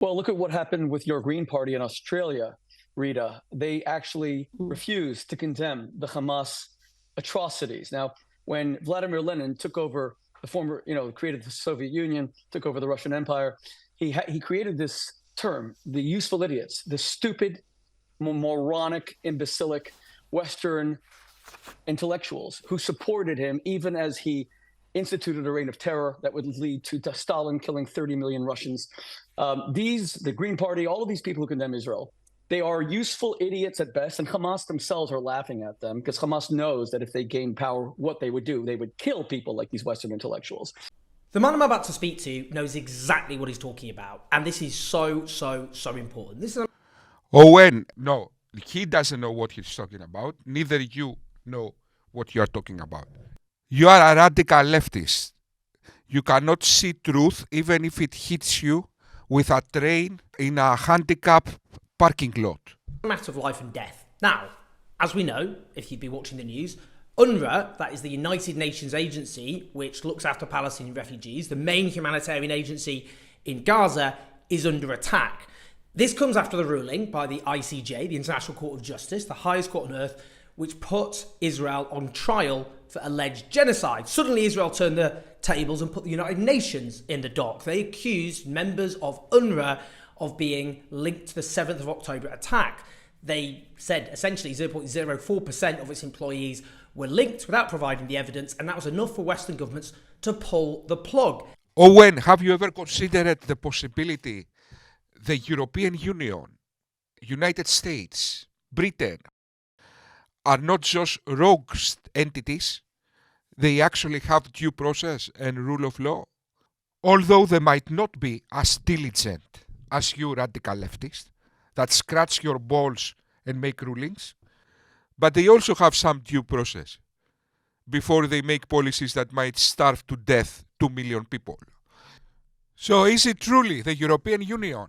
Well, look at what happened with your Green Party in Australia, Rita. They actually refused to condemn the Hamas atrocities. Now, when Vladimir Lenin took over the former, created the Soviet Union, took over the Russian Empire, he created this term, the useful idiots, the stupid, moronic, imbecilic Western intellectuals who supported him even as he instituted a reign of terror that would lead to Stalin killing 30 million Russians. The Green Party, all of these people who condemn Israel, they are useful idiots at best, and Hamas themselves are laughing at them because Hamas knows that if they gained power, what they would do, they would kill people like these Western intellectuals. The man I'm about to speak to knows exactly what he's talking about, and this is so important. This is Owen, no, he doesn't know what he's talking about. Neither you know what you are talking about. You are a radical leftist. You cannot see truth even if it hits you with a train in a handicapped parking lot. a matter of life and death. Now, as we know, if you've been watching the news, UNRWA, that is the United Nations agency which looks after Palestinian refugees, the main humanitarian agency in Gaza, is under attack. This comes after the ruling by the ICJ, the International Court of Justice, the highest court on earth, which put Israel on trial for alleged genocide. Suddenly Israel turned the tables and put the United Nations in the dock. They accused members of UNRWA of being linked to the 7th of October attack. They said essentially 0.04% of its employees were linked without providing the evidence, and that was enough for Western governments to pull the plug. Owen, have you ever considered the possibility the European Union, United States, Britain are not just rogue entities, they actually have due process and rule of law? Although they might not be as diligent as you radical leftists that scratch your balls and make rulings, but they also have some due process before they make policies that might starve to death 2 million people. So is it truly the European Union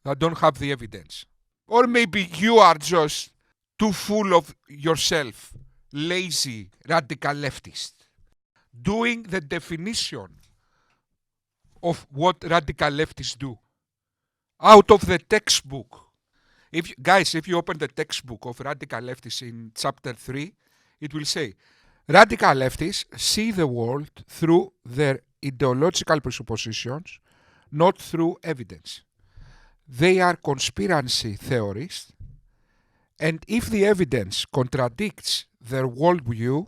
that don't have the evidence? Or maybe you are just too full of yourself, lazy, radical leftist, doing the definition of what radical leftists do out of the textbook. If you open the textbook of radical leftists in chapter 3, it will say, radical leftists see the world through their ideological presuppositions, not through evidence. They are conspiracy theorists, and if the evidence contradicts their worldview,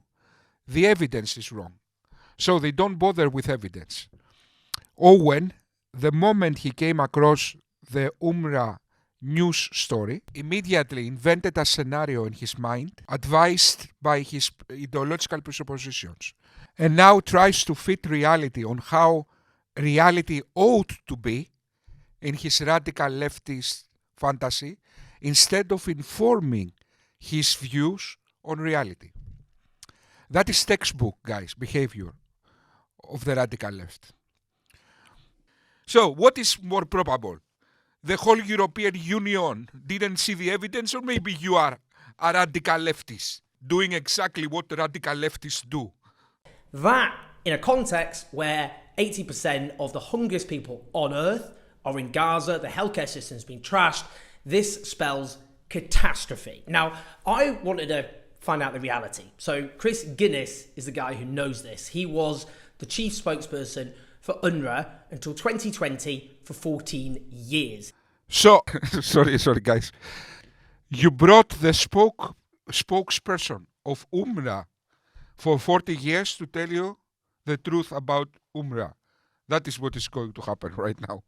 the evidence is wrong. So they don't bother with evidence. Owen, the moment he came across the UNRWA news story, immediately invented a scenario in his mind, advised by his ideological presuppositions, and now tries to fit reality on how reality ought to be in his radical leftist fantasy, instead of informing his views on reality. That is textbook, guys, behavior of the radical left. So, what is more probable? The whole European Union didn't see the evidence, or maybe you are a radical leftist doing exactly what radical leftists do? That in a context where 80% of the hungriest people on earth are in Gaza, the healthcare system's been trashed, this spells catastrophe. Now, I wanted to find out the reality. So Chris Gunness is the guy who knows this. He was the chief spokesperson for UNRWA until 2020 for 14 years. So, sorry guys. You brought the spokesperson of UNRWA for 40 years to tell you the truth about UNRWA. That is what is going to happen right now.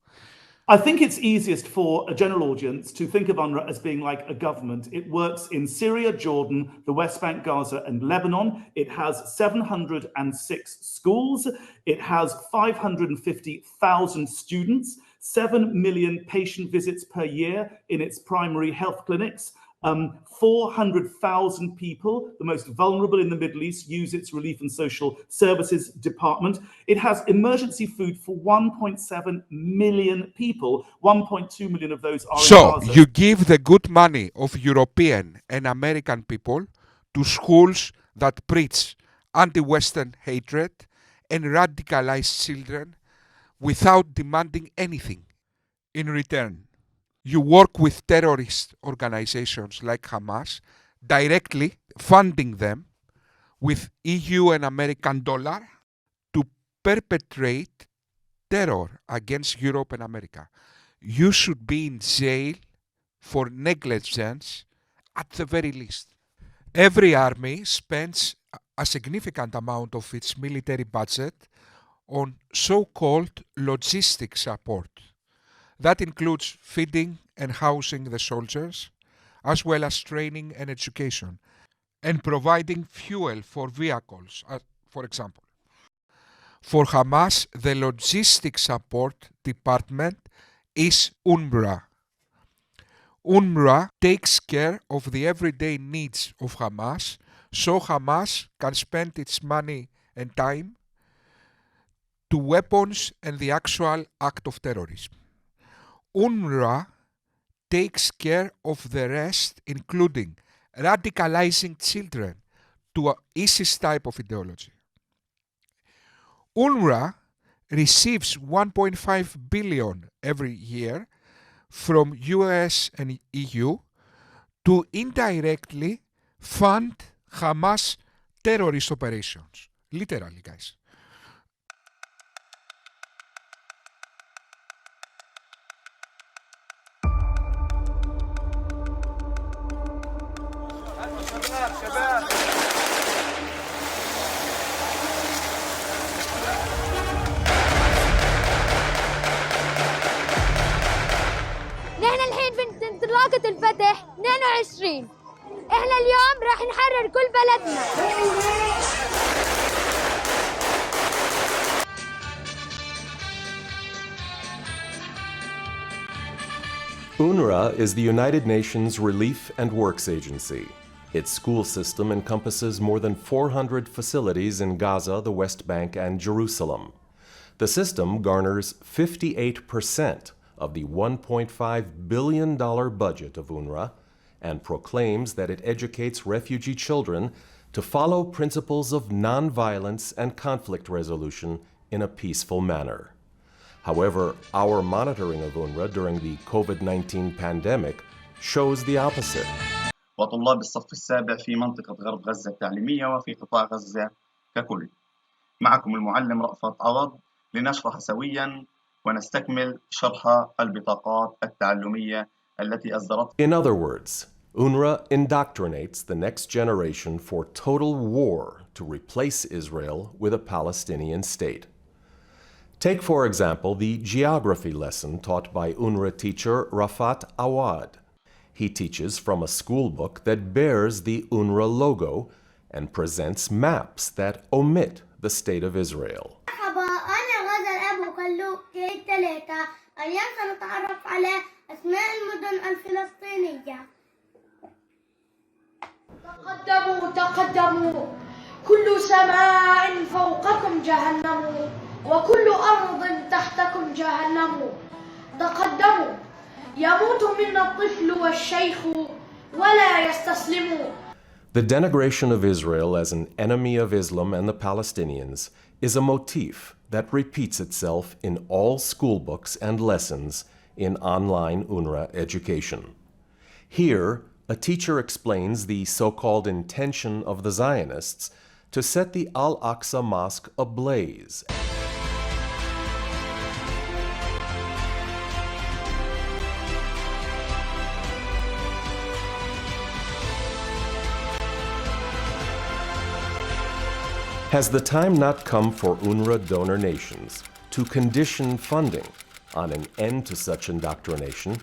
I think it's easiest for a general audience to think of UNRWA as being like a government. It works in Syria, Jordan, the West Bank, Gaza, and Lebanon. It has 706 schools. It has 550,000 students, 7 million patient visits per year in its primary health clinics. 400,000 people, the most vulnerable in the Middle East, use its relief and social services department. It has emergency food for 1.7 million people. 1.2 million of those are in Gaza. So you give the good money of European and American people to schools that preach anti-Western hatred and radicalize children without demanding anything. in return. You work with terrorist organizations like Hamas, directly funding them with EU and American dollar to perpetrate terror against Europe and America. You should be in jail for negligence at the very least. Every army spends a significant amount of its military budget on so-called logistic support. That includes feeding and housing the soldiers, as well as training and education, and providing fuel for vehicles, for example. For Hamas, the logistic support department is UNRWA. UNRWA takes care of the everyday needs of Hamas, so Hamas can spend its money and time to weapons and the actual act of terrorism. UNRWA takes care of the rest, including radicalizing children to ISIS type of ideology. UNRWA receives 1.5 billion every year from US and EU to indirectly fund Hamas terrorist operations. Literally, guys. نحن الحين في انطلاقة الفتح 22. احنا اليوم راح نحرر كل بلدنا. UNRWA is the United Nations Relief and Works Agency. Its school system encompasses more than 400 facilities in Gaza, the West Bank, and Jerusalem. The system garners 58% of the $1.5 billion budget of UNRWA and proclaims that it educates refugee children to follow principles of nonviolence and conflict resolution in a peaceful manner. However, our monitoring of UNRWA during the COVID-19 pandemic shows the opposite. وطلاب الصف السابع في منطقة غرب غزة التعليمية وفي قطاع غزة ككل. معكم المعلم رأفت عوض لنشرح سوياً ونستكمل شرح البطاقات التعلمية التي أصدرتها. In other words, UNRWA indoctrinates the next generation for total war to replace Israel with a Palestinian state. Take, for example, the geography lesson taught by UNRWA teacher Rafat Awad. He teaches from a school book that bears the UNRWA logo and presents maps that omit the state of Israel. اليوم سنتعرف على أسماء المدن الفلسطينية. تقدموا كل سماء فوقكم جهنم وكل أرض تحتكم جهنم. تقدموا يموت منا الطفل والشيخ ولا يستسلموا. The denigration of Israel as an enemy of Islam and the Palestinians is a motif that repeats itself in all school books and lessons in online UNRWA education. Here, a teacher explains the so-called intention of the Zionists to set the Al-Aqsa Mosque ablaze. Has the time not come for UNRWA donor nations to condition funding on an end to such indoctrination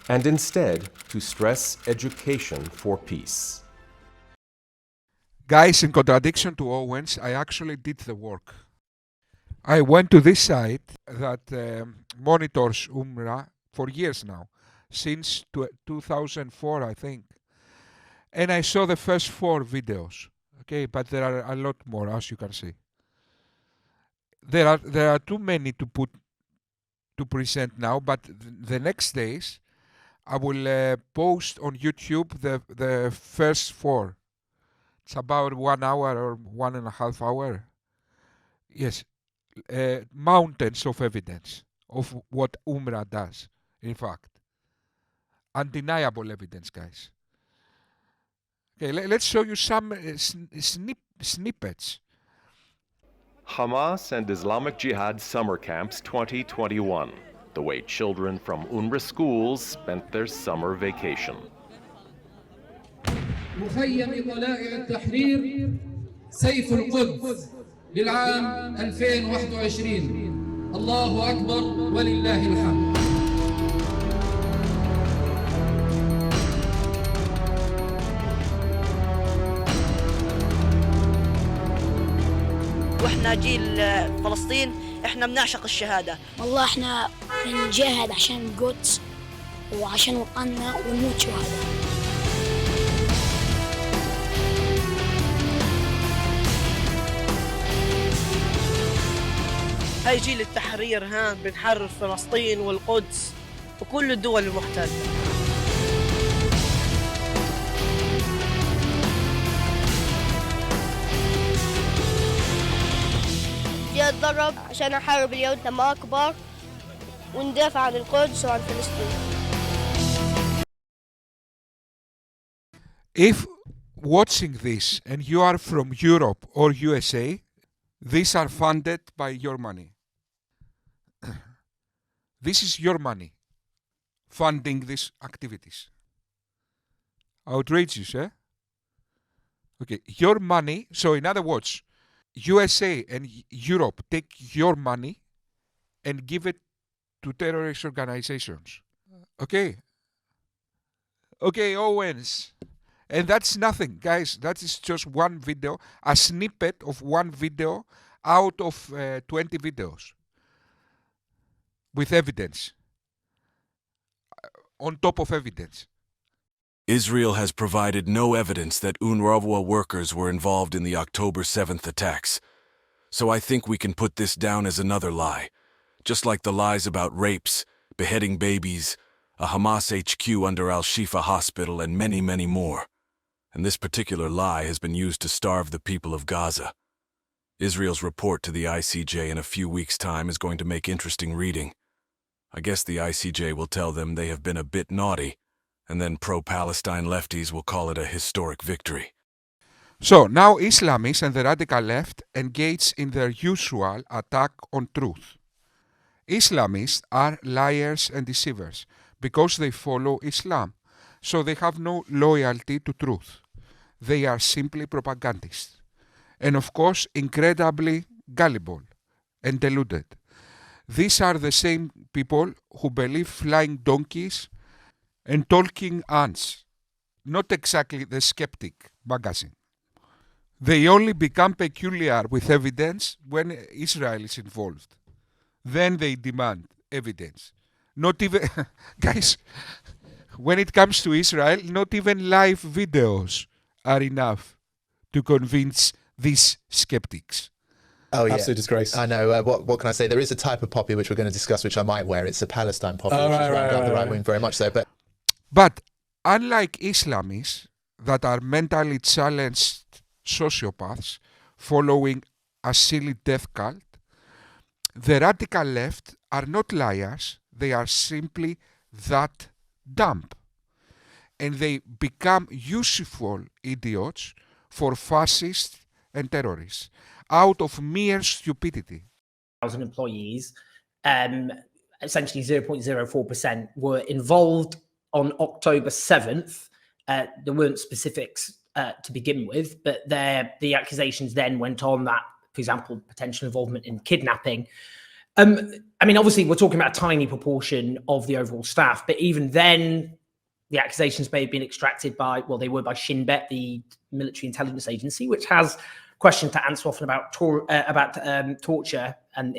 and instead to stress education for peace? Guys, in contradiction to Owens, I actually did the work. I went to this site that monitors UNRWA for years now, since 2004, I think. And I saw the first 4 videos. Okay, but there are a lot more, as you can see. There are too many to present now, but the next days I will post on YouTube the first 4. It's about 1 hour or 1.5 hours. Yes, mountains of evidence of what UNRWA does in fact. Undeniable evidence, guys. Okay, let's show you some snippets. Hamas and Islamic Jihad Summer Camps 2021. The way children from UNRWA schools spent their summer vacation. مخيم طلائع التحرير سيف القدس للعام 2021 الله أكبر ولله الحمد. واحنا جيل فلسطين احنا بنعشق الشهاده. والله احنا بنجاهد عشان القدس وعشان وطننا ونموت شهداء. هاي جيل التحرير هان بنحرر فلسطين والقدس وكل الدول المحتله. جاء اتدرب عشان احارب اليهود لما اكبر وندافع عن القدس وعن فلسطين. If watching this and you are from Europe or USA, these are funded by your money. This is your money funding these activities. Outrageous, eh? Okay, your money, so in other words, USA and Europe take your money and give it to terrorist organizations. Okay? Okay, Owens. And that's nothing, guys. That is just one video, a snippet of one video out of 20 videos with evidence, on top of evidence. Israel has provided no evidence that UNRWA workers were involved in the October 7th attacks. So I think we can put this down as another lie, just like the lies about rapes, beheading babies, a Hamas HQ under Al-Shifa Hospital, and many, many more. And this particular lie has been used to starve the people of Gaza. Israel's report to the ICJ in a few weeks' time is going to make interesting reading. I guess the ICJ will tell them they have been a bit naughty, and then pro-Palestine lefties will call it a historic victory. So now Islamists and the radical left engage in their usual attack on truth. Islamists are liars and deceivers because they follow Islam, so they have no loyalty to truth. They are simply propagandists, and of course incredibly gullible and deluded. These are the same people who believe flying donkeys and talking ants, not exactly the Skeptic magazine. They only become peculiar with evidence when Israel is involved. Then they demand evidence. Not even, guys, when it comes to Israel, not even live videos are enough to convince these skeptics. Oh yeah, absolute disgrace. I know. What can I say? There is a type of poppy which we're going to discuss, which I might wear. It's a Palestine poppy, which is round up the right wing very much so. But unlike Islamists that are mentally challenged sociopaths following a silly death cult, the radical left are not liars. They are simply that dumb. And they become useful idiots for fascists and terrorists out of mere stupidity. 1,000 employees, essentially 0.04% were involved on October 7th. There weren't specifics to begin with, but the accusations then went on that, for example, potential involvement in kidnapping. I mean, obviously, we're talking about a tiny proportion of the overall staff, but even then, the accusations may have been extracted by, well, they were by Shin Bet, the military intelligence agency, which has questions to answer often about torture and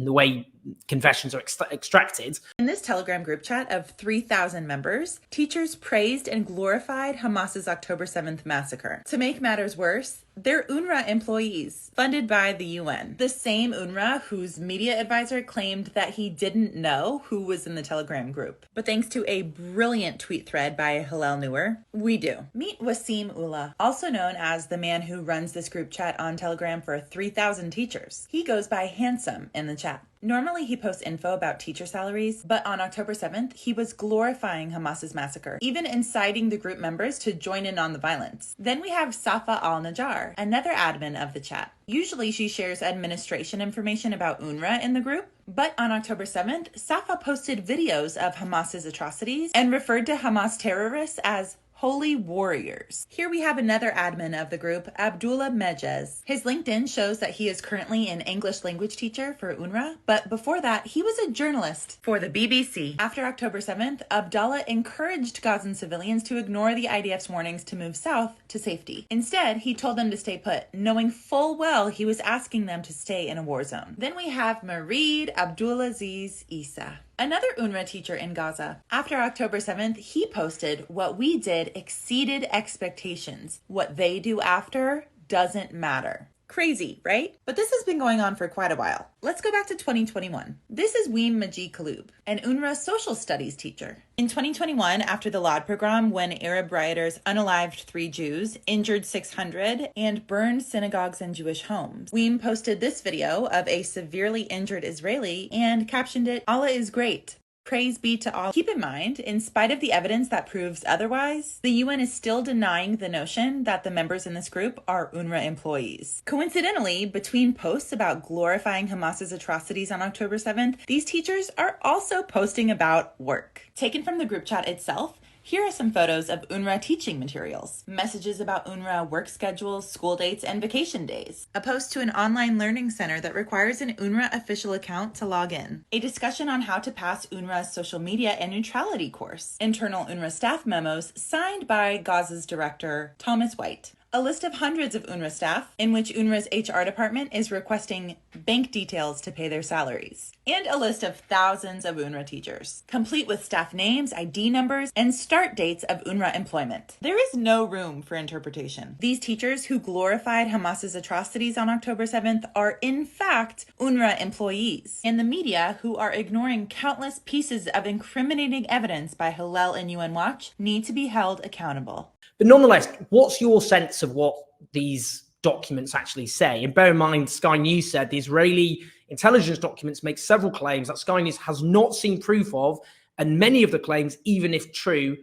the way confessions are extracted. In this Telegram group chat of 3,000 members, teachers praised and glorified Hamas's October 7th massacre. To make matters worse, they're UNRWA employees, funded by the UN. The same UNRWA whose media advisor claimed that he didn't know who was in the Telegram group. But thanks to a brilliant tweet thread by Hillel Newer, we do. Meet Wasim Ullah, also known as the man who runs this group chat on Telegram for 3,000 teachers. He goes by Handsome in the chat. Normally he posts info about teacher salaries, but on October 7th, he was glorifying Hamas's massacre, even inciting the group members to join in on the violence. Then we have Safa al-Najjar, another admin of the chat. Usually she shares administration information about UNRWA in the group, but on October 7th, Safa posted videos of Hamas's atrocities and referred to Hamas terrorists as holy warriors. Here we have another admin of the group, Abdullah Mejez. His LinkedIn shows that he is currently an English language teacher for UNRWA, but before that, he was a journalist for the BBC. After October 7th, Abdullah encouraged Gazan civilians to ignore the IDF's warnings to move south to safety. Instead, he told them to stay put, knowing full well he was asking them to stay in a war zone. Then we have Mareed Abdulaziz Isa, another UNRWA teacher in Gaza. After October 7th, he posted, "What we did exceeded expectations. What they do after doesn't matter." Crazy, right? But this has been going on for quite a while. Let's go back to 2021. This is Weem Maji Kaloub, an UNRWA social studies teacher. In 2021, after the Lod pogrom, when Arab rioters unalived 3 Jews, injured 600, and burned synagogues and Jewish homes, Weem posted this video of a severely injured Israeli and captioned it, "Allah is great. Praise be to Allah." Keep in mind, in spite of the evidence that proves otherwise, the UN is still denying the notion that the members in this group are UNRWA employees. Coincidentally, between posts about glorifying Hamas's atrocities on October 7th, these teachers are also posting about work. Taken from the group chat itself, here are some photos of UNRWA teaching materials, messages about UNRWA work schedules, school dates, and vacation days, a post to an online learning center that requires an UNRWA official account to log in, a discussion on how to pass UNRWA's social media and neutrality course, internal UNRWA staff memos signed by Gaza's director, Thomas White, a list of hundreds of UNRWA staff in which UNRWA's HR department is requesting bank details to pay their salaries, and a list of thousands of UNRWA teachers, complete with staff names, ID numbers, and start dates of UNRWA employment. There is no room for interpretation. These teachers who glorified Hamas's atrocities on October 7th are in fact UNRWA employees, and the media, who are ignoring countless pieces of incriminating evidence by Hillel and UN Watch, need to be held accountable. But nonetheless, what's your sense of what these documents actually say? And bear in mind, Sky News said the Israeli intelligence documents make several claims that Sky News has not seen proof of, and many of the claims, even if true,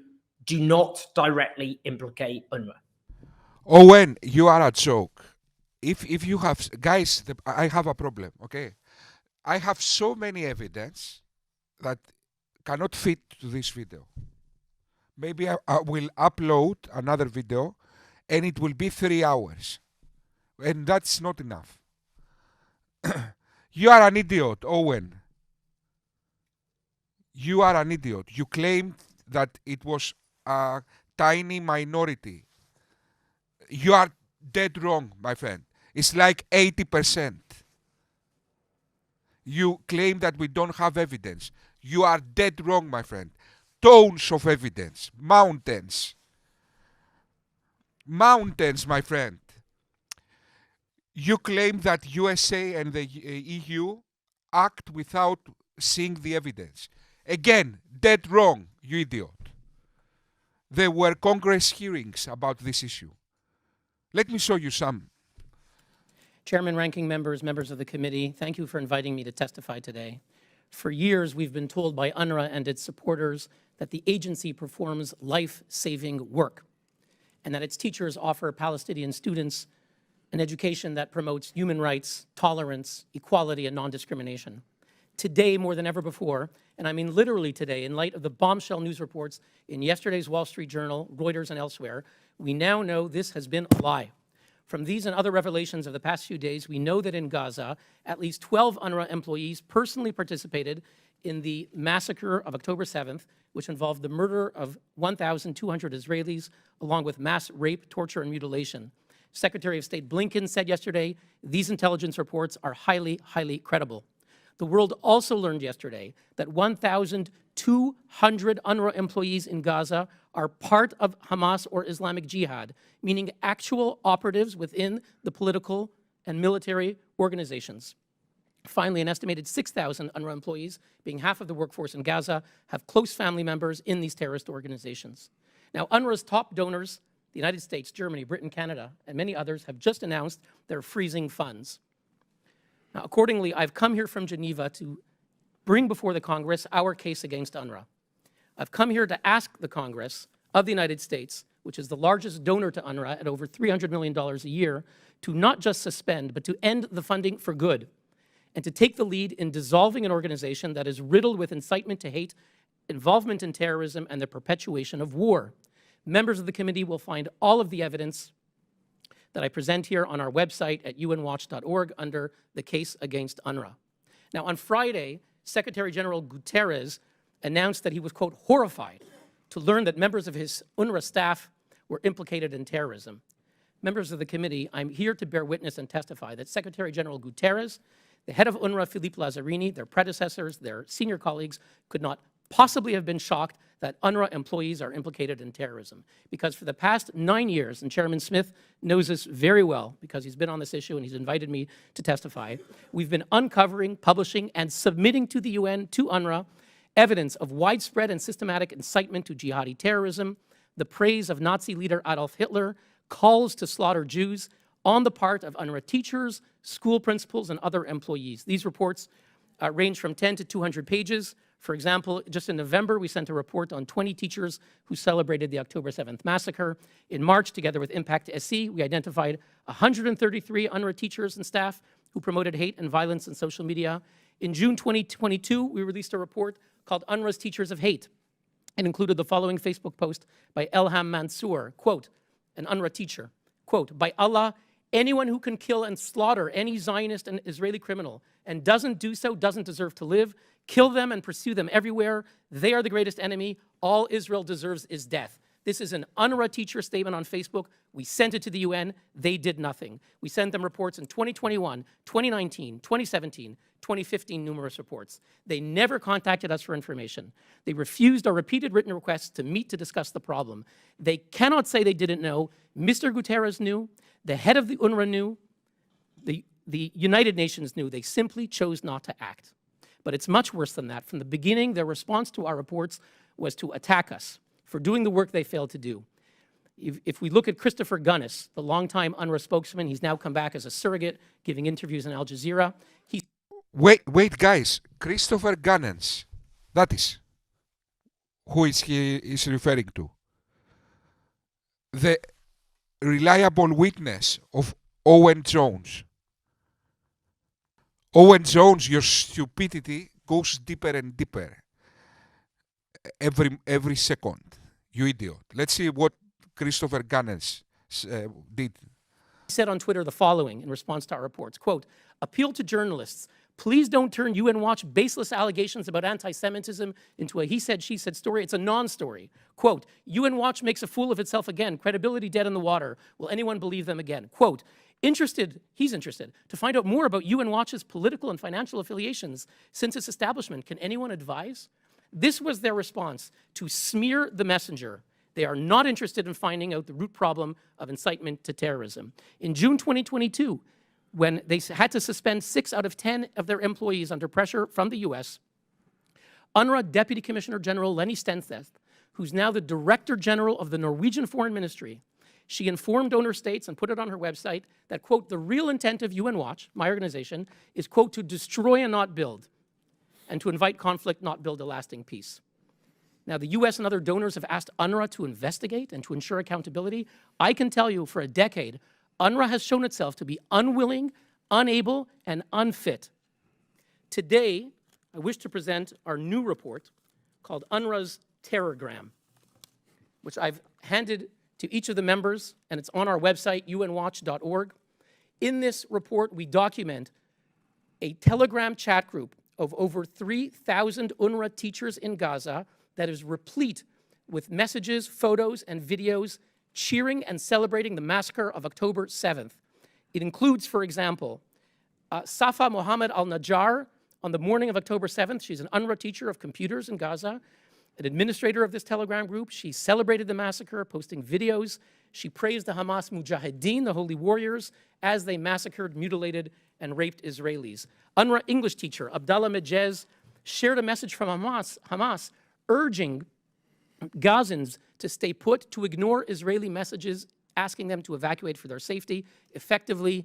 do not directly implicate UNRWA. Owen, you are a joke. If you have, guys, I have a problem, okay? I have so many evidence that cannot fit to this video. Maybe I will upload another video and it will be 3 hours. And that's not enough. You are an idiot, Owen. You are an idiot. You claimed that it was a tiny minority. You are dead wrong, my friend. It's like 80%. You claim that we don't have evidence. You are dead wrong, my friend. Tons of evidence. Mountains. Mountains, my friend. You claim that USA and the EU act without seeing the evidence. Again, dead wrong, you idiot. There were Congress hearings about this issue. Let me show you some. Chairman, ranking members, members of the committee, thank you for inviting me to testify today. For years, we've been told by UNRWA and its supporters that the agency performs life-saving work and that its teachers offer Palestinian students an education that promotes human rights, tolerance, equality, and non-discrimination. Today, more than ever before, and I mean literally today, in light of the bombshell news reports in yesterday's Wall Street Journal, Reuters, and elsewhere, we now know this has been a lie. From these and other revelations of the past few days, we know that in Gaza, at least 12 UNRWA employees personally participated in the massacre of October 7th, which involved the murder of 1,200 Israelis, along with mass rape, torture, and mutilation. Secretary of State Blinken said yesterday, these intelligence reports are highly, highly credible. The world also learned yesterday that 1,200 UNRWA employees in Gaza are part of Hamas or Islamic Jihad, meaning actual operatives within the political and military organizations. Finally, an estimated 6,000 UNRWA employees, being half of the workforce in Gaza, have close family members in these terrorist organizations. Now, UNRWA's top donors, the United States, Germany, Britain, Canada, and many others, have just announced they're freezing funds. Now, accordingly, I've come here from Geneva to bring before the Congress our case against UNRWA. I've come here to ask the Congress of the United States, which is the largest donor to UNRWA at over $300 million a year, to not just suspend, but to end the funding for good, and to take the lead in dissolving an organization that is riddled with incitement to hate, involvement in terrorism, and the perpetuation of war. Members of the committee will find all of the evidence that I present here on our website at unwatch.org under the case against UNRWA. Now, on Friday, Secretary General Guterres announced that he was, quote, horrified to learn that members of his UNRWA staff were implicated in terrorism. Members of the committee, I'm here to bear witness and testify that Secretary General Guterres, the head of UNRWA, Philippe Lazzarini, their predecessors, their senior colleagues, could not possibly have been shocked that UNRWA employees are implicated in terrorism. Because for the past 9 years, and Chairman Smith knows this very well because he's been on this issue and he's invited me to testify, we've been uncovering, publishing, and submitting to the UN, to UNRWA, evidence of widespread and systematic incitement to jihadi terrorism, the praise of Nazi leader Adolf Hitler, calls to slaughter Jews on the part of UNRWA teachers, school principals, and other employees. These reports range from 10 to 200 pages. For example, just in November, we sent a report on 20 teachers who celebrated the October 7th massacre. In March, together with Impact SE, we identified 133 UNRWA teachers and staff who promoted hate and violence on social media. In June 2022, we released a report called UNRWA's Teachers of Hate. It included the following Facebook post by Elham Mansour, quote, an UNRWA teacher, quote, by Allah, anyone who can kill and slaughter any Zionist and Israeli criminal and doesn't do so doesn't deserve to live. Kill them and pursue them everywhere. They are the greatest enemy. All Israel deserves is death. This is an UNRWA teacher statement on Facebook. We sent it to the UN. They did nothing. We sent them reports in 2021, 2019, 2017, 2015, numerous reports. They never contacted us for information. They refused our repeated written requests to meet to discuss the problem. They cannot say they didn't know. Mr. Guterres knew. The head of the UNRWA knew. The United Nations knew. They simply chose not to act. But it's much worse than that. From the beginning, their response to our reports was to attack us for doing the work they failed to do. If we look at Christopher Gunness, the longtime UNRWA spokesman, he's now come back as a surrogate, giving interviews on Al Jazeera. Wait, guys. Christopher Gunness. That is who he is referring to. The reliable witness of Owen Jones. Owen Jones, your stupidity goes deeper and deeper every second. You idiot. Let's see what Christopher Gunness did. He said on Twitter the following in response to our reports, quote, appeal to journalists. Please don't turn UN Watch baseless allegations about anti-Semitism into a he said, she said story. It's a non-story. Quote, UN Watch makes a fool of itself again. Credibility dead in the water. Will anyone believe them again? Quote, he's interested to find out more about UN Watch's political and financial affiliations since its establishment. Can anyone advise? This was their response to smear the messenger. They are not interested in finding out the root problem of incitement to terrorism. In June 2022, when they had to suspend 6 out of 10 of their employees under pressure from the US, UNRWA Deputy Commissioner General Lenny Stenseth, who's now the Director General of the Norwegian Foreign Ministry, she informed donor states and put it on her website that, quote, the real intent of UN Watch, my organization, is, quote, to destroy and not build, and to invite conflict, not build a lasting peace. Now, the US and other donors have asked UNRWA to investigate and to ensure accountability. I can tell you for a decade, UNRWA has shown itself to be unwilling, unable, and unfit. Today, I wish to present our new report called UNRWA's Terrorgram, which I've handed to each of the members, and it's on our website, unwatch.org. In this report, we document a Telegram chat group of over 3,000 UNRWA teachers in Gaza that is replete with messages, photos, and videos cheering and celebrating the massacre of October 7th. It includes, for example, Safa Mohammed al-Najjar on the morning of October 7th. She's an UNRWA teacher of computers in Gaza, an administrator of this Telegram group. She celebrated the massacre, posting videos. She praised the Hamas Mujahideen, the holy warriors, as they massacred, mutilated, and raped Israelis. UNRWA English teacher Abdallah Mejez shared a message from Hamas urging Gazans to stay put, to ignore Israeli messages asking them to evacuate for their safety. Effectively,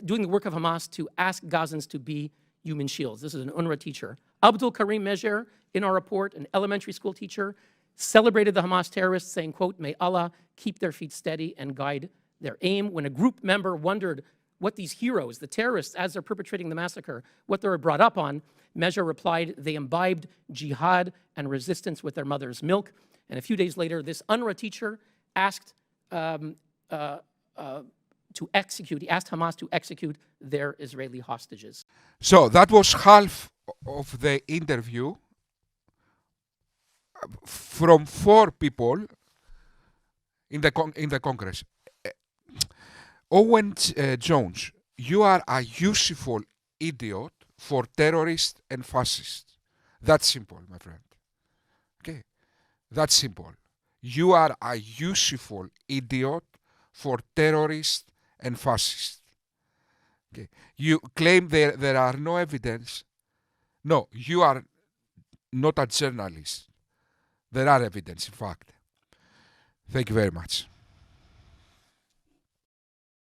doing the work of Hamas to ask Gazans to be human shields. This is an UNRWA teacher. Abdul Karim Mejer, in our report, an elementary school teacher, celebrated the Hamas terrorists, saying, quote, "May Allah keep their feet steady and guide their aim." When a group member wondered what these heroes, the terrorists, as they're perpetrating the massacre, what they were brought up on, Mejer replied, "They imbibed jihad and resistance with their mother's milk." And a few days later, this UNRWA teacher asked he asked Hamas to execute their Israeli hostages. So that was half of the interview from 4 people in the Congress. Owen Jones, you are a useful idiot for terrorists and fascists. That's simple, my friend. Okay, that's simple. You are a useful idiot for terrorists and fascists. Okay. You claim there are no evidence. No, you are not a journalist. There are evidence, in fact. Thank you very much.